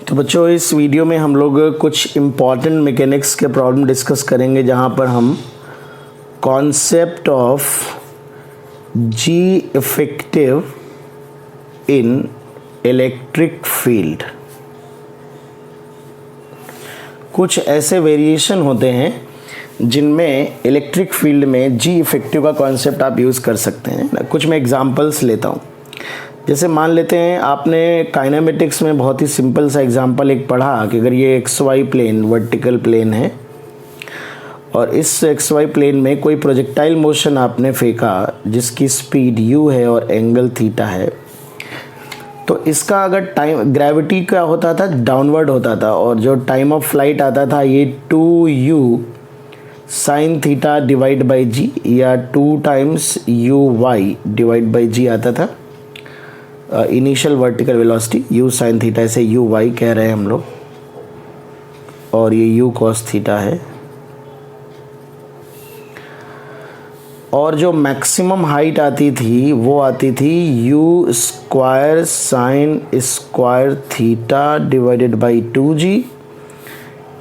तो बच्चों इस वीडियो में हम लोग कुछ इम्पॉर्टेंट मैकेनिक्स के प्रॉब्लम डिस्कस करेंगे, जहाँ पर हम concept of g effective in electric field, कुछ ऐसे वेरिएशन होते हैं जिनमें इलेक्ट्रिक फील्ड में जी इफेक्टिव का कॉन्सेप्ट आप यूज़ कर सकते हैं। कुछ मैं एग्जांपल्स लेता हूँ। जैसे मान लेते हैं आपने काइनेमेटिक्स में बहुत ही सिंपल सा एग्जांपल एक पढ़ा कि अगर ये x y plane vertical plane है और इस एक्स वाई प्लेन में कोई प्रोजेक्टाइल मोशन आपने फेंका जिसकी स्पीड u है और एंगल थीटा है, तो इसका अगर टाइम ग्रेविटी का होता था डाउनवर्ड होता था और जो टाइम ऑफ फ्लाइट आता था ये 2u sine theta divide by G या 2 times uy divide by G आता था। Initial vertical velocity u sine theta, इसे uy कह रहे हैं हम लोग, और ये u cos थीटा है। और जो मैक्सिमम हाइट आती थी वो आती थी u square sine square theta divided by 2g,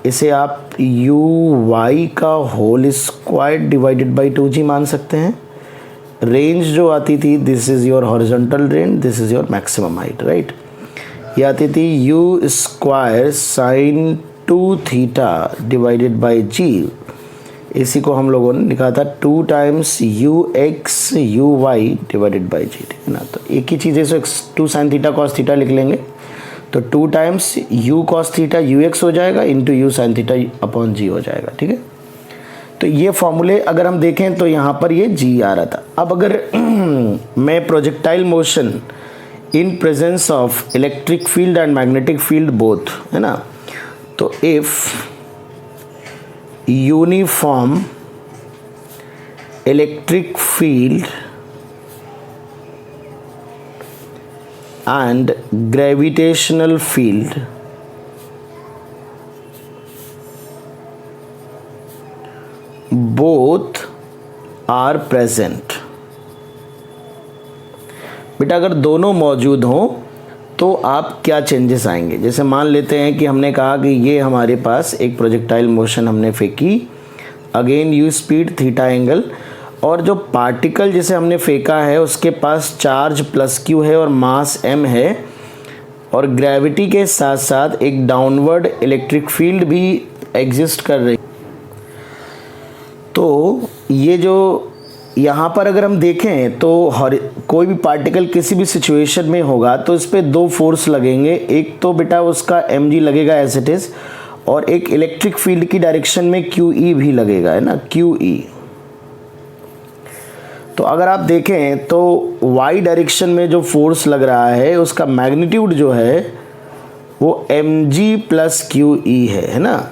इसे आप uy का whole square divided by 2g मान सकते हैं। रेंज जो आती थी, this is your horizontal range, this is your maximum height, right. ये आती थी u square sine 2 theta divided by g, इसी को हम लोगों ने लिखा था 2 times ux uy divided by G, ठीक है ना। तो एक ही चीज़ है, 2 साइन थीटा कॉस थीटा लिख लेंगे, तो 2 times u cos theta ux हो जाएगा into u sine theta upon G हो जाएगा, ठीक है। तो ये फॉर्मूले अगर हम देखें तो यहाँ पर ये g आ रहा था। अब अगर मैं projectile motion in presence of electric field and magnetic field both, है ना, तो if uniform electric field and gravitational field both are present। बेटा अगर दोनों मौजूद हों तो आप क्या चेंजेस आएंगे। जैसे मान लेते हैं कि हमने कहा कि ये हमारे पास एक प्रोजेक्टाइल मोशन हमने फेंकी, again u speed theta angle, और जो पार्टिकल जिसे हमने फेंका है उसके पास चार्ज प्लस q है और मास m है, और ग्रेविटी के साथ साथ एक डाउनवर्ड इलेक्ट्रिक फील्ड भी एग्जिस्ट कर रही। तो ये जो यहाँ पर अगर हम देखें तो कोई भी पार्टिकल किसी भी सिचुएशन में होगा तो इस पर 2 फोर्स लगेंगे। एक तो बेटा उसका mg लगेगा एज इट इज़, और एक इलेक्ट्रिक फील्ड की डायरेक्शन में QE भी लगेगा, है ना, QE। तो अगर आप देखें तो y डायरेक्शन में जो फोर्स लग रहा है उसका मैग्नीट्यूड जो है वो mg प्लस QE है ना।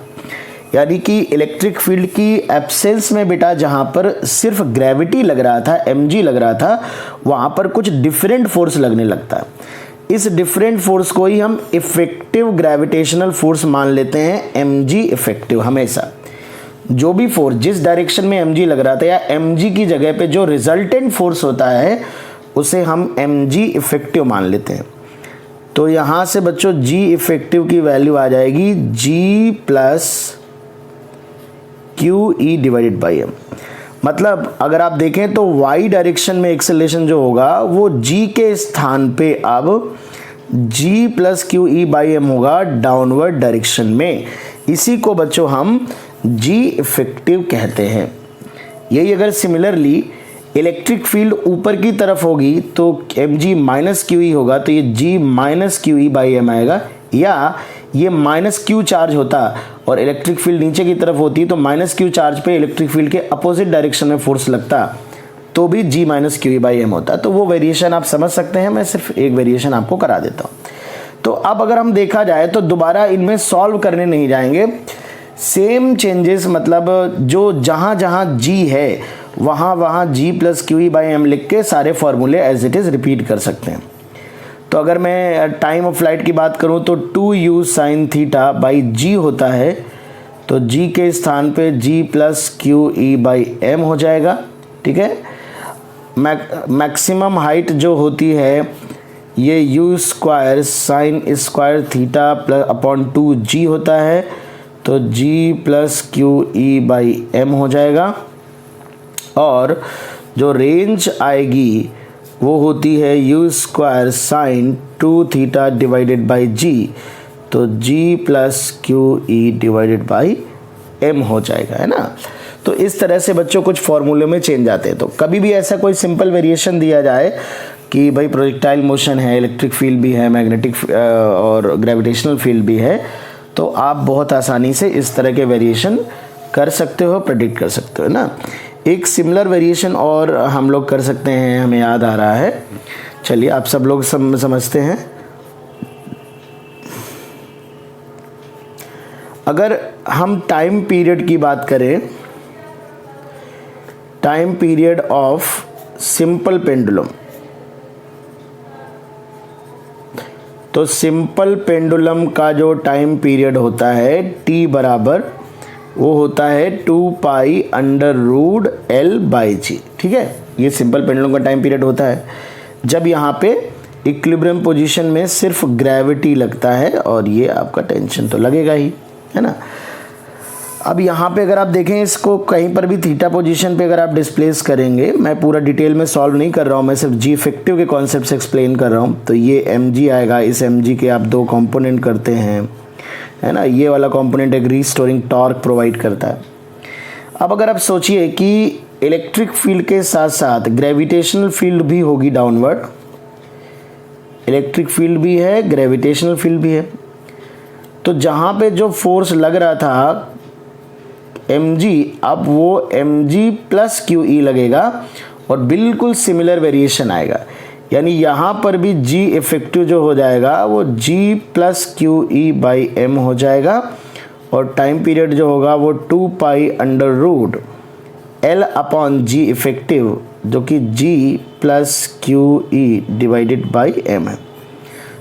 यानी कि इलेक्ट्रिक फील्ड की एब्सेंस में बेटा जहाँ पर सिर्फ ग्रेविटी लग रहा था, mg लग रहा था, वहाँ पर कुछ डिफरेंट फोर्स लगने लगता है। इस डिफरेंट फोर्स को ही हम इफेक्टिव ग्रेविटेशनल फोर्स मान लेते हैं, mg इफेक्टिव। हमेशा जो भी फोर्स जिस डायरेक्शन में mg लग रहा था या mg की जगह पे जो रिजल्टेंट फोर्स होता है उसे हम mg इफेक्टिव मान लेते हैं। तो यहाँ से बच्चों g इफेक्टिव की वैल्यू आ जाएगी g plus QE divided by m। मतलब अगर आप देखें तो y डायरेक्शन में एक्सेलरेशन जो होगा वो g के स्थान पे अब g plus QE by m होगा डाउनवर्ड डायरेक्शन में। इसी को बच्चों हम g इफेक्टिव कहते हैं। यही अगर सिमिलरली इलेक्ट्रिक फील्ड ऊपर की तरफ होगी तो mg माइनस QE होगा, तो ये g minus QE by m आएगा। या ये माइनस q चार्ज होता और इलेक्ट्रिक फील्ड नीचे की तरफ होती तो माइनस q चार्ज पे इलेक्ट्रिक फील्ड के अपोजिट डायरेक्शन में फोर्स लगता तो भी g minus QE by m होता। तो वो वेरिएशन आप समझ सकते हैं, मैं सिर्फ एक वेरिएशन आपको करा देता हूँ। तो अब अगर हम देखा जाए तो दोबारा इनमें सॉल्व करने नहीं जाएंगे, सेम चेंजेस, मतलब जो जहाँ जहाँ g है वहाँ वहाँ g plus QE by m लिख के सारे फॉर्मूले एज इट इज़ रिपीट कर सकते हैं। तो अगर मैं टाइम ऑफ फ्लाइट की बात करूँ तो 2u sine theta by g होता है, तो g के स्थान पे g plus QE by m हो जाएगा, ठीक है। मैक्सिमम हाइट जो होती है ये u square sine square theta plus upon 2g होता है, तो g plus Q E by m हो जाएगा। और जो रेंज आएगी वो होती है u square sine 2 theta divided by g, तो g plus Q E divided by m हो जाएगा, है ना। तो इस तरह से बच्चों कुछ फॉर्मूले में चेंज आते हैं। तो कभी भी ऐसा कोई सिंपल वेरिएशन दिया जाए कि भाई प्रोजेक्टाइल मोशन है, इलेक्ट्रिक फील्ड भी है, मैग्नेटिक और ग्रेविटेशनल फील्ड भी है, तो आप बहुत आसानी से इस तरह के वेरिएशन कर सकते हो, प्रेडिक्ट कर सकते हो ना। एक सिमिलर वेरिएशन और हम लोग कर सकते हैं, हमें याद आ रहा है, चलिए आप सब लोग समझते हैं। अगर हम टाइम पीरियड की बात करें, time period of simple pendulum, तो सिंपल पेंडुलम का जो टाइम पीरियड होता है t बराबर वो होता है 2 pi under root L by G, ठीक है। ये सिंपल पेंडुलम का टाइम पीरियड होता है जब यहाँ पे इक्विलिब्रियम पोजीशन में सिर्फ ग्रेविटी लगता है, और ये आपका टेंशन तो लगेगा ही, है ना। अब यहाँ पे अगर आप देखें इसको कहीं पर भी थीटा पोजीशन पे अगर आप डिस्प्लेस करेंगे, मैं पूरा डिटेल में सॉल्व नहीं कर रहा हूँ, मैं सिर्फ जी इफेक्टिव के कॉन्सेप्ट से एक्सप्लेन कर रहा हूँ। तो ये mg आएगा, इस mg के आप दो कंपोनेंट करते हैं, है ना। ये वाला कंपोनेंट एक रीस्टोरिंग टॉर्क प्रोवाइड करता है। अब अगर आप सोचिए कि इलेक्ट्रिक फील्ड के साथ साथ ग्रेविटेशनल फील्ड भी होगी डाउनवर्ड, इलेक्ट्रिक फील्ड भी है, ग्रेविटेशनल फील्ड भी है, तो जहाँ पे जो फोर्स लग रहा था mg, अब वो mg प्लस क्यू ई लगेगा और बिल्कुल सिमिलर वेरिएशन आएगा। यानी यहाँ पर भी g इफेक्टिव जो हो जाएगा वो g plus Q E by m हो जाएगा, और टाइम पीरियड जो होगा वो 2 pi under root L upon g effective, जो कि g plus Q E divided by m है।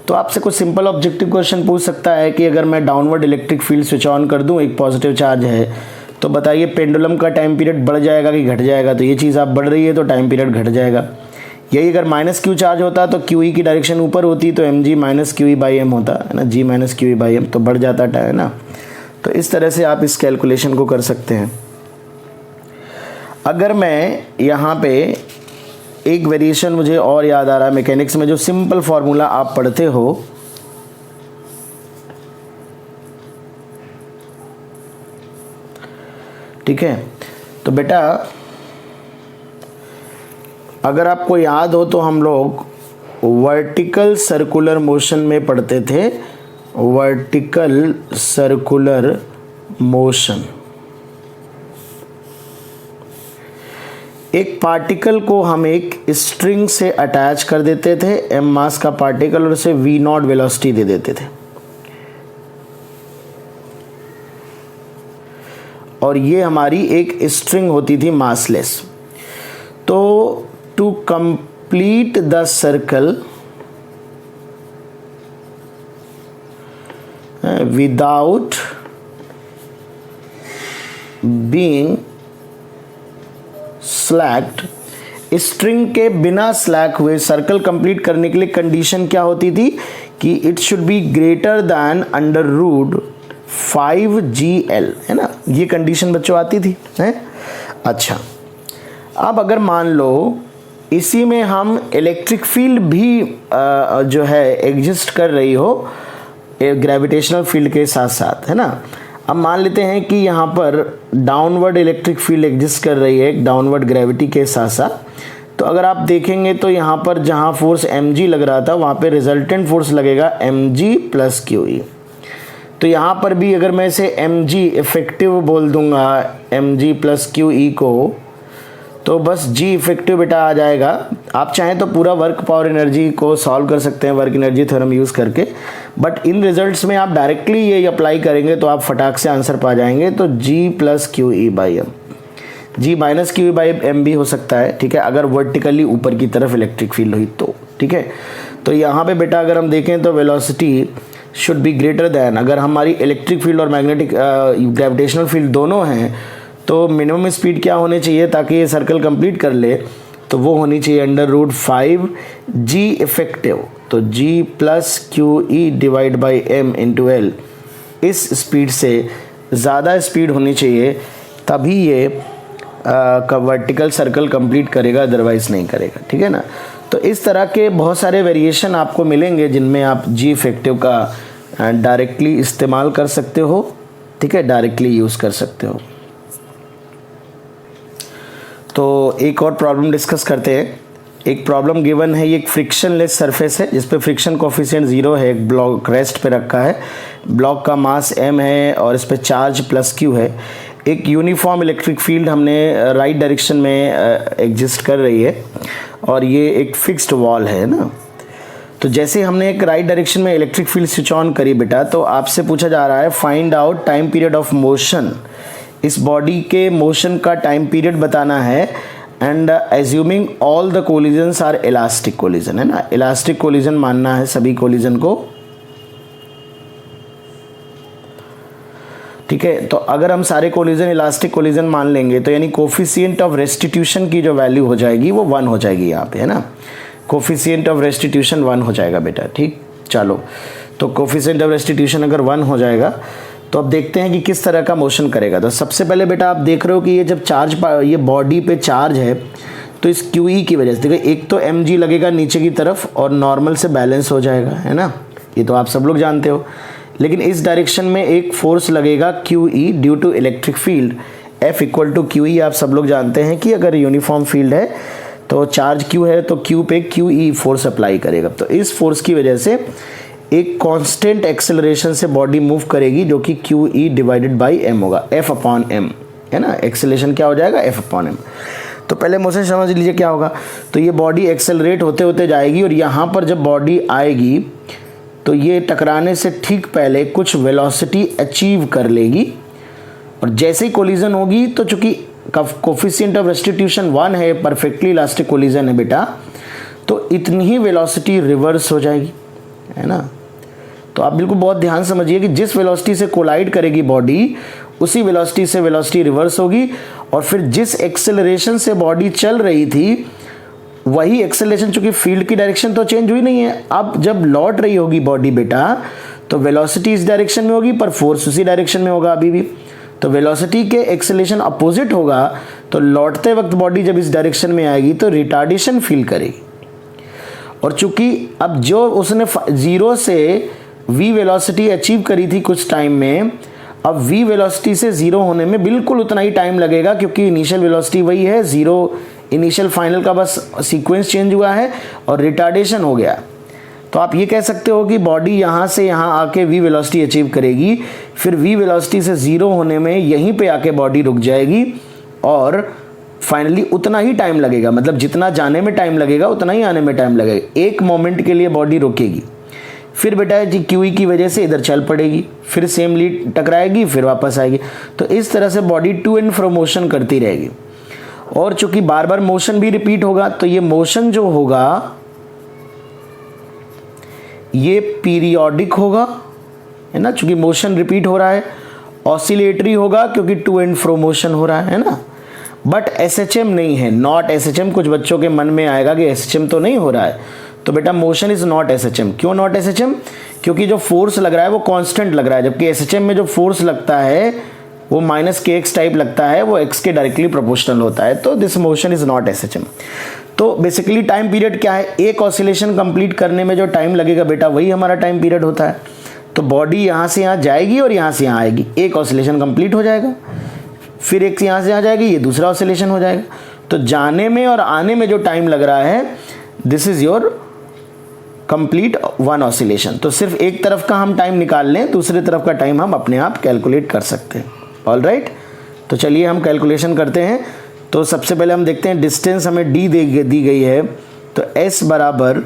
तो आपसे कुछ सिंपल ऑब्जेक्टिव क्वेश्चन पूछ सकता है कि अगर मैं downward electric field switch on कर दूं, एक पॉजिटिव चार्ज है, तो बताइए पेंडुलम का टाइम पीरियड बढ़ जाएगा कि घट जाएगा। तो ये चीज़ आप बढ़ रही है तो टाइम पीरियड घट जाएगा। यही अगर माइनस क्यू चार्ज होता तो क्यू ई की डायरेक्शन ऊपर होती, तो M ji minus Q E by M होता, है ना, G minus Q E by M, तो बढ़ जाता है ना। तो इस तरह से आप इस कैलकुलेशन को कर सकते हैं। अगर मैं यहाँ पे एक वेरिएशन मुझे और याद आ रहा है मैकेनिक्स में, जो सिंपल फार्मूला आप पढ़ते हो, ठीक है। तो बेटा अगर आपको याद हो तो हम लोग वर्टिकल सर्कुलर मोशन में पढ़ते थे, वर्टिकल सर्कुलर मोशन। एक पार्टिकल को हम एक स्ट्रिंग से अटैच कर देते थे, m मास का पार्टिकल, और उसे v नॉट वेलोसिटी दे देते थे, और ये हमारी एक स्ट्रिंग होती थी मासलेस। तो to complete the circle without being slacked, string के बिना स्लैक हुए सर्कल कंप्लीट करने के लिए कंडीशन क्या होती थी कि it should be greater than under root 5gl, है ना। ये कंडीशन बच्चों आती थी, है। अच्छा, अब अगर मान लो इसी में हम इलेक्ट्रिक फील्ड भी जो है एग्जिस्ट कर रही हो ग्रेविटेशनल फील्ड के साथ साथ, है ना। अब मान लेते हैं कि यहाँ पर डाउनवर्ड इलेक्ट्रिक फील्ड एग्जिस्ट कर रही है डाउनवर्ड ग्रेविटी के साथ साथ, तो अगर आप देखेंगे तो यहाँ पर जहाँ फोर्स mg लग रहा था वहाँ पे रिजल्टेंट फोर्स लगेगा mg प्लस क्यू ई। तो यहाँ पर भी अगर मैं इसे mg इफेक्टिव बोल दूंगा, mg प्लस क्यू ई को, तो बस g इफेक्टिव बेटा आ जाएगा। आप चाहें तो पूरा वर्क पावर एनर्जी को सॉल्व कर सकते हैं वर्क एनर्जी थ्योरम यूज़ करके, बट इन रिजल्ट्स में आप डायरेक्टली ये अप्लाई करेंगे तो आप फटाक से आंसर पा जाएंगे। तो g plus Q E by m, ji minus Q E by m भी हो सकता है, ठीक है, अगर वर्टिकली ऊपर की तरफ इलेक्ट्रिक फील्ड हुई तो, ठीक है। तो यहाँ पे बेटा अगर हम देखें तो velocity should be greater then, अगर हमारी इलेक्ट्रिक फील्ड और मैग्नेटिक ग्रेविटेशनल फील्ड दोनों हैं तो मिनिमम स्पीड क्या होनी चाहिए ताकि ये सर्कल कंप्लीट कर ले, तो वो होनी चाहिए अंडर रूट 5g इफेक्टिव। तो g plus Q E divide by M into L, इस स्पीड से ज़्यादा स्पीड होनी चाहिए तभी ये वर्टिकल सर्कल कंप्लीट करेगा, अदरवाइज नहीं करेगा। ठीक है ना। तो इस तरह के बहुत सारे वेरिएशन आपको मिलेंगे जिनमें आप जी इफेक्टिव का डायरेक्टली इस्तेमाल कर सकते हो। ठीक है, डायरेक्टली यूज़ कर सकते हो। तो एक और प्रॉब्लम डिस्कस करते हैं। एक प्रॉब्लम गिवन है, ये एक फ्रिक्शनलेस सरफेस है जिस पे फ्रिक्शन कोफिशिएंट 0 है, एक ब्लॉक रेस्ट पे रखा है, ब्लॉक का मास m है और इस पे चार्ज प्लस q है। एक यूनिफॉर्म इलेक्ट्रिक फील्ड हमने राइट डायरेक्शन में एग्जिस्ट कर रही है और ये एक फिक्स्ड वॉल है ना। तो जैसे हमने एक राइट डायरेक्शन में इलेक्ट्रिक फील्ड स्विच ऑन करी बेटा, तो आपसे पूछा जा रहा है find out time period of motion. इस बॉडी के मोशन का टाइम पीरियड बताना है and assuming all the collisions are elastic collision, है ना। इलास्टिक कोलिजन मानना है सभी कोलिजन को। ठीक है, तो अगर हम सारे कोलिजन इलास्टिक कोलिजन मान लेंगे तो यानी कोफिशिएंट ऑफ रेस्टिट्यूशन की जो वैल्यू हो जाएगी वो 1 हो जाएगी यहाँ पे, है ना। कोफिशिएंट ऑफ रेस्टिट्यूशन 1 हो जाएगा बेटा। ठीक, चलो, तो कोफिशिएंट ऑफ रेस्टिट्यूशन अगर 1 हो जाएगा तो अब देखते हैं कि किस तरह का मोशन करेगा। तो सबसे पहले बेटा आप देख रहे हो कि ये जब चार्ज, ये बॉडी पे चार्ज है तो इस क्यू ई की वजह से देखो एक तो एम जी लगेगा नीचे की तरफ और नॉर्मल से बैलेंस हो जाएगा, है ना। ये तो आप सब लोग जानते हो। लेकिन इस डायरेक्शन में एक फोर्स लगेगा Q E due to electric field F equal to Q E. आप सब लोग जानते हैं कि अगर यूनिफॉर्म फील्ड है तो चार्ज क्यू है तो क्यू पे क्यू ई फोर्स अप्लाई करेगा। तो इस फोर्स की वजह से एक कांस्टेंट एक्सेलरेशन से बॉडी मूव करेगी जो कि Q E divided by M होगा, एफ अपॉन एम, है ना। एक्सेलरेशन क्या हो जाएगा, एफ अपॉन एम। तो पहले मोशन समझ लीजिए क्या होगा। तो ये बॉडी एक्सेलरेट होते होते जाएगी और यहाँ पर जब बॉडी आएगी तो ये टकराने से ठीक पहले कुछ वेलोसिटी अचीव कर लेगी और जैसे ही कोलिजन होगी तो चूंकि कोफिशिएंट ऑफ रेस्टिट्यूशन 1 है, परफेक्टली इलास्टिक कोलिजन है बेटा, तो इतनी ही वेलोसिटी रिवर्स हो जाएगी, है ना। तो आप बिल्कुल बहुत ध्यान समझिए कि जिस वेलोसिटी से कोलाइड करेगी बॉडी उसी वेलोसिटी से वेलोसिटी रिवर्स होगी और फिर जिस एक्सेलरेशन से बॉडी चल रही थी वही एक्सेलरेशन, चूंकि फील्ड की डायरेक्शन तो चेंज हुई नहीं है, अब जब लौट रही होगी बॉडी बेटा तो वेलोसिटी इस डायरेक्शन में होगी पर फोर्स उसी डायरेक्शन में होगा अभी भी। तो वेलोसिटी के एक्सेलरेशन अपोजिट होगा तो लौटते वक्त बॉडी जब इस डायरेक्शन में आएगी तो रिटार्डेशन फील करेगी। और चूंकि अब जो उसने 0 से v वेलोसिटी अचीव करी थी कुछ टाइम में, अब v वेलोसिटी से 0 होने में बिल्कुल उतना ही टाइम लगेगा क्योंकि इनिशियल वेलोसिटी वही है 0, इनिशियल फाइनल का बस सीक्वेंस चेंज हुआ है और रिटार्डेशन हो गया। तो आप ये कह सकते हो कि बॉडी यहाँ से यहाँ आके v वेलोसिटी अचीव करेगी, फिर v वेलोसिटी से 0 होने में यहीं पे आके बॉडी रुक जाएगी और फाइनली उतना ही टाइम लगेगा, मतलब जितना जाने में टाइम लगेगा उतना ही आने में टाइम लगेगा। एक मोमेंट के लिए बॉडी रुकेगी, फिर बेटा जी क्यू ई की वजह से इधर चल पड़ेगी, फिर सेम लीड टकराएगी, फिर वापस आएगी। तो इस तरह से body to and fro motion करती रहेगी और चूंकि बार बार मोशन भी रिपीट होगा तो ये मोशन जो होगा ये पीरियोडिक होगा, है ना, चूंकि मोशन रिपीट हो रहा है। ऑसिलेटरी होगा क्योंकि टू एंड फ्रो मोशन हो रहा है ना। बट एसएचएम नहीं है, नॉट एसएचएम। कुछ बच्चों के मन में आएगा कि एसएचएम तो नहीं हो रहा है, तो बेटा मोशन इज नॉट एसएचएम। क्यों नॉट एसएचएम? क्योंकि जो फोर्स लग रहा है वो कांस्टेंट लग रहा है, जबकि एसएचएम में जो फोर्स लगता है वो -kx टाइप लगता है, वो x के डायरेक्टली प्रोपोर्शनल होता है। तो this motion is not SHM. तो बेसिकली टाइम पीरियड क्या है, एक ऑसिलेशन कंप्लीट करने में जो टाइम लगेगा बेटा वही हमारा टाइम पीरियड होता है। तो बॉडी यहाँ से यहाँ जाएगी और यहाँ से यहाँ आएगी, एक ऑसिलेशन कंप्लीट हो जाएगा, फिर एक यहाँ से यहाँ जाएगी, ये दूसरा ऑसिलेशन हो जाएगा। तो जाने में और आने में जो टाइम लग रहा है this is your complete 1 oscillation. तो सिर्फ एक तरफ का हम टाइम निकाल लें, दूसरी तरफ का टाइम हम अपने आप कैलकुलेट कर सकते हैं। ऑल राइट, तो चलिए हम कैलकुलेशन करते हैं। तो सबसे पहले हम देखते हैं डिस्टेंस हमें d दी गई है, तो s बराबर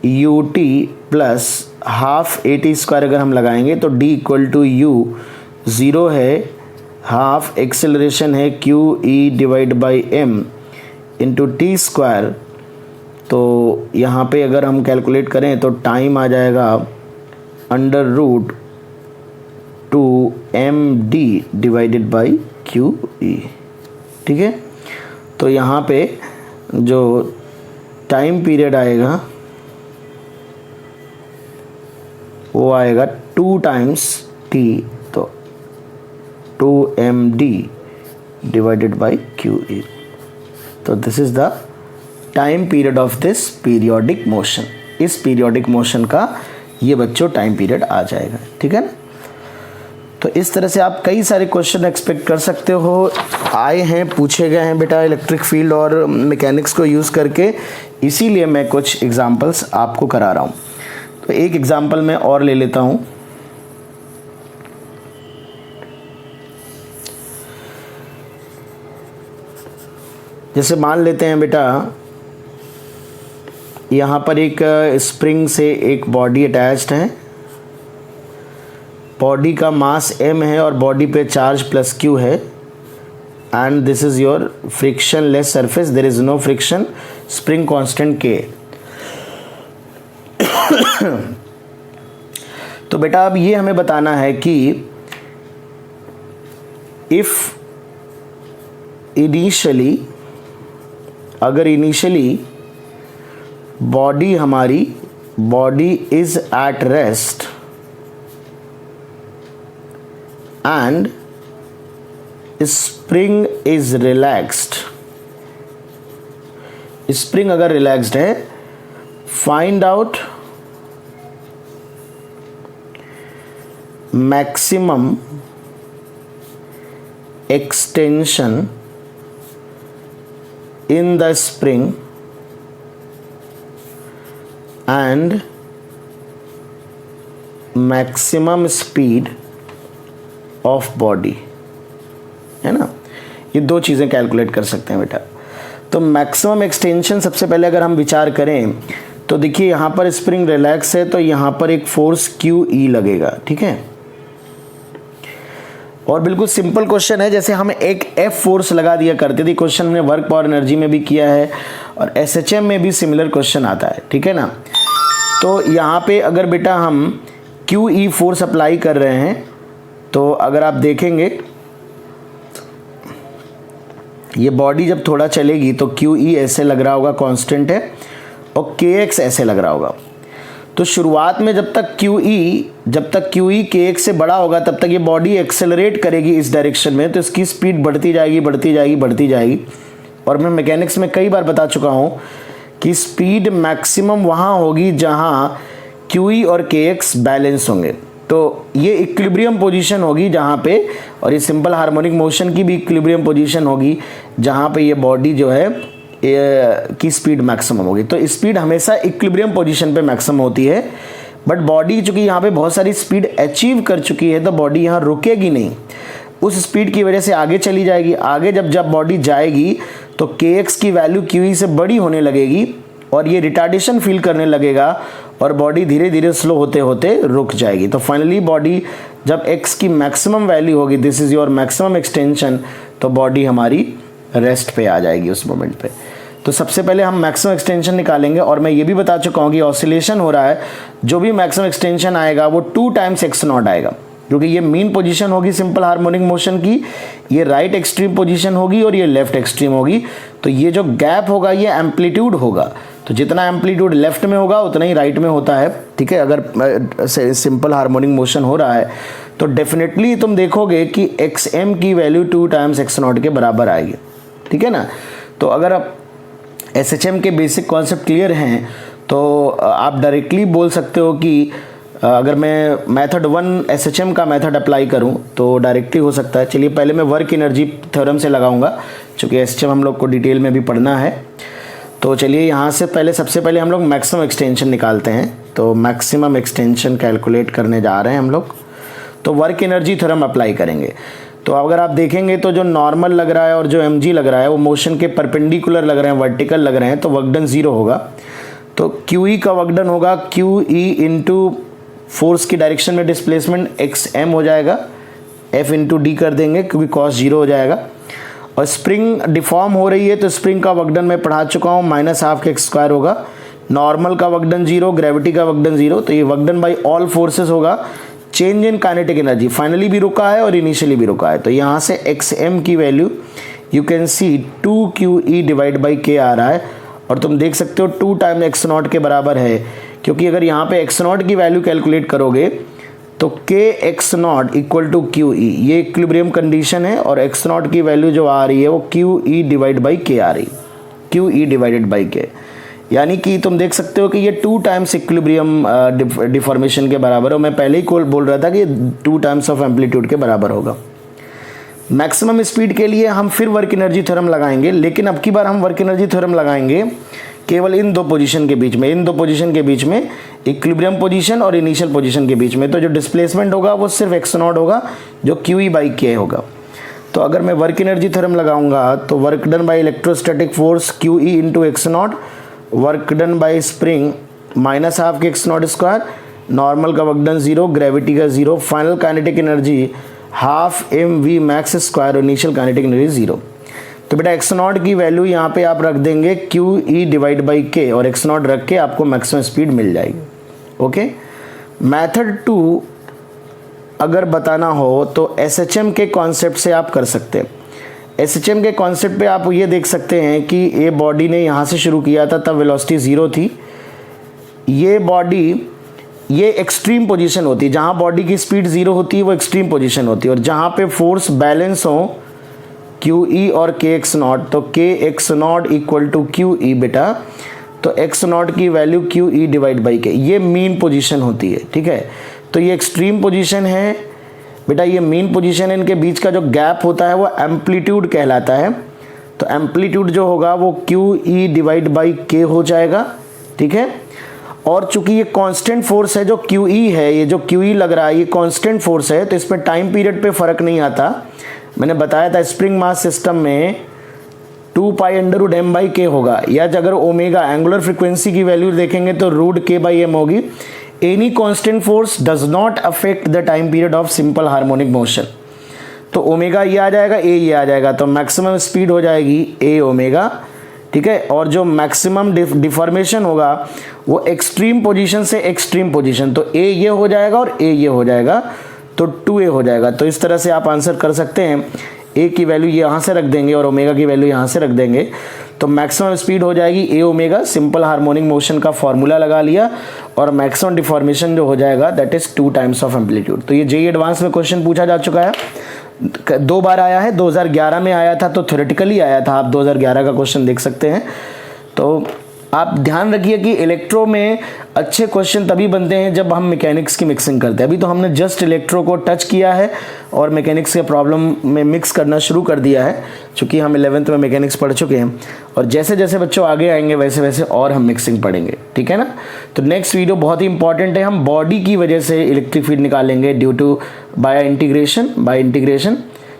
ut प्लस हाफ AT² अगर हम लगाएंगे तो d इक्वल टू u 0 है, हाफ एक्सेलरेशन है QE divide by m into t²। तो यहाँ पे अगर हम कैलकुलेट करें तो टाइम आ जाएगा √2md डिवाइडेड बाई QE। ठीक है, तो यहाँ पे जो टाइम पीरियड आएगा वो आएगा 2 टाइम्स टी, तो 2md डिवाइडेड बाई QE। तो this is the time period of this periodic motion. इस पीरियोडिक मोशन का ये बच्चों टाइम पीरियड आ जाएगा, ठीक है ना। तो इस तरह से आप कई सारे क्वेश्चन एक्सपेक्ट कर सकते हो, आए हैं, पूछे गए हैं बेटा इलेक्ट्रिक फील्ड और मैकेनिक्स को यूज़ करके, इसीलिए मैं कुछ एग्जांपल्स आपको करा रहा हूँ। तो एक एग्जांपल मैं और ले लेता हूँ। जैसे मान लेते हैं बेटा यहाँ पर एक स्प्रिंग से एक बॉडी अटैच्ड है, बॉडी का मास m है और बॉडी पे चार्ज प्लस q है, and this is your frictionless surface, there is no friction, spring constant k। तो बेटा अब ये हमें बताना है कि इफ इनिशियली, अगर initially body is at rest and spring is relaxed, spring अगर रिलैक्स्ड है, find out maximum extension in the spring and maximum speed of body, है ना। ये दो चीज़ें कैलकुलेट कर सकते हैं बेटा। तो मैक्सिमम एक्सटेंशन सबसे पहले अगर हम विचार करें तो देखिए यहाँ पर स्प्रिंग रिलैक्स है, तो यहाँ पर एक फोर्स QE लगेगा, ठीक है। और बिल्कुल सिंपल क्वेश्चन है, जैसे हम एक F फोर्स लगा दिया करते थे, क्वेश्चन हमने वर्क पावर एनर्जी में भी किया है और SHM में भी सिमिलर क्वेश्चन आता है, ठीक है ना। तो यहाँ पे अगर बेटा हम QE फोर्स अप्लाई कर रहे हैं, तो अगर आप देखेंगे ये बॉडी जब थोड़ा चलेगी तो QE ऐसे लग रहा होगा, कांस्टेंट है, और KX ऐसे लग रहा होगा। तो शुरुआत में जब तक QE KX से बड़ा होगा तब तक ये बॉडी एक्सेलरेट करेगी इस डायरेक्शन में, तो इसकी स्पीड बढ़ती जाएगी। और मैं मैकेनिक्स में कई बार बता चुका हूँ कि स्पीड मैक्सिमम वहाँ होगी जहाँ QE और KX बैलेंस होंगे। तो ये इक्विलिब्रियम पोजीशन होगी जहाँ पे, और ये सिंपल हार्मोनिक मोशन की भी इक्विलिब्रियम पोजीशन होगी जहाँ पे ये बॉडी जो है की स्पीड मैक्सिमम होगी। तो स्पीड हमेशा इक्विलिब्रियम पोजीशन पे मैक्सिमम होती है, बट बॉडी चूँकि यहाँ पे बहुत सारी स्पीड अचीव कर चुकी है तो बॉडी यहाँ रुकेगी नहीं, उस स्पीड की वजह से आगे चली जाएगी। आगे जब बॉडी जाएगी तो KX की वैल्यू QE से बड़ी होने लगेगी और ये रिटार्डेशन फील करने लगेगा और बॉडी धीरे धीरे स्लो होते होते रुक जाएगी। तो फाइनली बॉडी जब x की मैक्सिमम वैल्यू होगी, this is your maximum extension, तो बॉडी हमारी रेस्ट पे आ जाएगी उस मोमेंट पे। तो सबसे पहले हम मैक्सिमम एक्सटेंशन निकालेंगे, और मैं ये भी बता चुका हूँ कि ऑसिलेशन हो रहा है, जो भी मैक्सिमम एक्सटेंशन आएगा वो 2 टाइम्स x0 आएगा, क्योंकि ये मीन पोजीशन होगी सिंपल हार्मोनिक मोशन की, ये राइट एक्सट्रीम पोजीशन होगी और ये लेफ्ट एक्सट्रीम होगी। तो ये जो गैप होगा ये एम्पलीट्यूड होगा, तो जितना एम्पलीट्यूड लेफ्ट में होगा उतना ही राइट में होता है, ठीक है। अगर सिंपल हार्मोनिक मोशन हो रहा है तो डेफिनेटली तुम देखोगे कि XM की वैल्यू 2 टाइम्स x0 के बराबर आएगी, ठीक है ना। तो अगर आप SHM के बेसिक कॉन्सेप्ट क्लियर हैं तो आप डायरेक्टली बोल सकते हो कि अगर मैं मेथड 1 SHM का मेथड अप्लाई करूं तो डायरेक्टली हो सकता है। चलिए पहले मैं वर्क एनर्जी थ्योरम से लगाऊंगा, चूँकि SHM हम लोग को डिटेल में भी पढ़ना है। तो चलिए यहाँ से सबसे पहले हम लोग मैक्सिमम एक्सटेंशन निकालते हैं। तो मैक्सिमम एक्सटेंशन कैलकुलेट करने जा रहे हैं हम लोग, तो वर्क एनर्जी थ्योरम अप्लाई करेंगे। तो अगर आप देखेंगे तो जो नॉर्मल लग रहा है और जो mg लग रहा है वो मोशन के परपेंडिकुलर लग रहे हैं, वर्टिकल लग रहे हैं, तो वर्कडन 0 होगा। तो QE का वर्कडन होगा QE इंटू फोर्स की डायरेक्शन में डिस्प्लेसमेंट XM हो जाएगा, F इंटू D कर देंगे क्योंकि कॉस 0 हो जाएगा। और स्प्रिंग डिफॉर्म हो रही है तो स्प्रिंग का वर्कडन मैं पढ़ा चुका हूँ, -12 के x² होगा। नॉर्मल का वर्कडन 0, ग्रेविटी का वर्कडन 0, तो ये वर्कडन बाई ऑल फोर्सेस होगा। Change in kinetic energy finally भी रुका है और इनिशियली भी रुका है, तो यहाँ से XM की value you can see 2QE divide by K आ रहा है, और तुम देख सकते हो 2 टाइम x0 के बराबर है क्योंकि अगर यहाँ पे एक्स नॉट की वैल्यू कैलकुलेट करोगे तो K X naught equal to Q E, ये इक्विलिब्रियम कंडीशन है और एक्स नॉट की वैल्यू जो आ रही है वो क्यू ई डिवाइड बाई के आ रही, क्यू ई डिवाइडेड बाई के, यानी कि तुम देख सकते हो कि ये 2 टाइम्स इक्विलिब्रियम डिफॉर्मेशन के बराबर है। मैं पहले ही बोल रहा था कि 2 टाइम्स ऑफ एम्पलीट्यूड के बराबर होगा। मैक्सिमम स्पीड के लिए हम फिर वर्क एनर्जी थ्योरम लगाएंगे, लेकिन अब की बार हम वर्क एनर्जी थ्योरम लगाएंगे केवल इन दो पोजीशन के बीच में, इन दो पोजीशन के बीच में, इक्विलिब्रियम पोजीशन और इनिशियल पोजीशन के बीच में। तो जो डिस्प्लेसमेंट होगा वो सिर्फ एक्स नॉट होगा जो क्यू ई बाई के होगा। तो अगर मैं वर्क एनर्जी थ्योरम लगाऊंगा तो work done by electrostatic force Q E into X naught, work done by spring minus half K X naught square, normal का वर्क डन 0, ग्रेविटी का 0, final kinetic energy half M V max square, initial kinetic energy 0। तो बेटा x naught की value यहाँ पे आप रख देंगे क्यू ई डिवाइड बाई के और एक्स नॉट रख के आपको मैक्सिमम स्पीड मिल जाएगी। ओके, मेथड 2 अगर बताना हो तो एसएचएम के कॉन्सेप्ट से आप कर सकते हैं। एसएचएम के कॉन्सेप्ट पे आप ये देख सकते हैं कि ये बॉडी ने यहाँ से शुरू किया था, तब वेलोसिटी 0 थी। ये बॉडी, ये एक्सट्रीम पोजीशन होती है, जहाँ बॉडी की स्पीड 0 होती है वो एक्सट्रीम पोजीशन होती है, और जहाँ पे फोर्स बैलेंस हो क्यू ई और के एक्स नॉट, तो K X naught equal to Q E बेटा, तो एक्स नॉट की वैल्यू Q E divide by K, ये मीन पोजीशन होती है। ठीक है, तो ये एक्सट्रीम पोजीशन है बेटा, ये मीन पोजीशन है, इनके बीच का जो गैप होता है वो एम्पलीट्यूड कहलाता है। तो एम्पलीट्यूड जो होगा वो क्यू ई डिवाइड बाई के हो जाएगा। ठीक है, और चूंकि ये कांस्टेंट फोर्स है जो क्यू ई है, ये जो क्यू ई लग रहा है ये कांस्टेंट फोर्स है, तो इसमें टाइम पीरियड पे फर्क नहीं आता। मैंने बताया था स्प्रिंग मास सिस्टम में 2 pi under root M by K होगा, या अगर ओमेगा एंगुलर फ्रिक्वेंसी की वैल्यू देखेंगे तो रूट के बाई एम होगी। Any constant force does not affect the time period of simple harmonic motion. तो ओमेगा ये आ जाएगा, ए ये आ जाएगा, तो मैक्सिमम स्पीड हो जाएगी ए ओमेगा। ठीक है, और जो मैक्सिमम डिफॉर्मेशन होगा वो एक्सट्रीम पोजीशन से एक्सट्रीम पोजीशन, तो ए ये हो जाएगा और ए ये हो जाएगा, तो 2a हो जाएगा। तो इस तरह से आप आंसर कर सकते हैं। ए की वैल्यू यहाँ से रख देंगे और ओमेगा की वैल्यू यहाँ से रख देंगे, तो मैक्सिमम स्पीड हो जाएगी ए ओमेगा, सिंपल हार्मोनिक मोशन का फॉर्मूला लगा लिया, और मैक्सिमम डिफॉर्मेशन जो हो जाएगा that is 2 times of amplitude. तो ये जेईई एडवांस में क्वेश्चन पूछा जा चुका है, 2 बार आया है, 2011 में आया था तो थ्योरेटिकली आया था, आप 2011 का क्वेश्चन देख सकते हैं। तो आप ध्यान रखिए कि इलेक्ट्रो में अच्छे क्वेश्चन तभी बनते हैं जब हम मैकेनिक्स की मिक्सिंग करते हैं। अभी तो हमने जस्ट इलेक्ट्रो को टच किया है और मैकेनिक्स के प्रॉब्लम में मिक्स करना शुरू कर दिया है, क्योंकि हम 11th में मैकेनिक्स पढ़ चुके हैं, और जैसे जैसे बच्चों आगे आएंगे वैसे वैसे और हम मिक्सिंग पढ़ेंगे। ठीक है ना, तो नेक्स्ट वीडियो बहुत ही इंपॉर्टेंट है, हम बॉडी की वजह से इलेक्ट्रिक फील्ड निकालेंगे ड्यू टू बाय इंटीग्रेशन,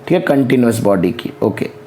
ठीक है, कंटिन्यूस बॉडी की। ओके।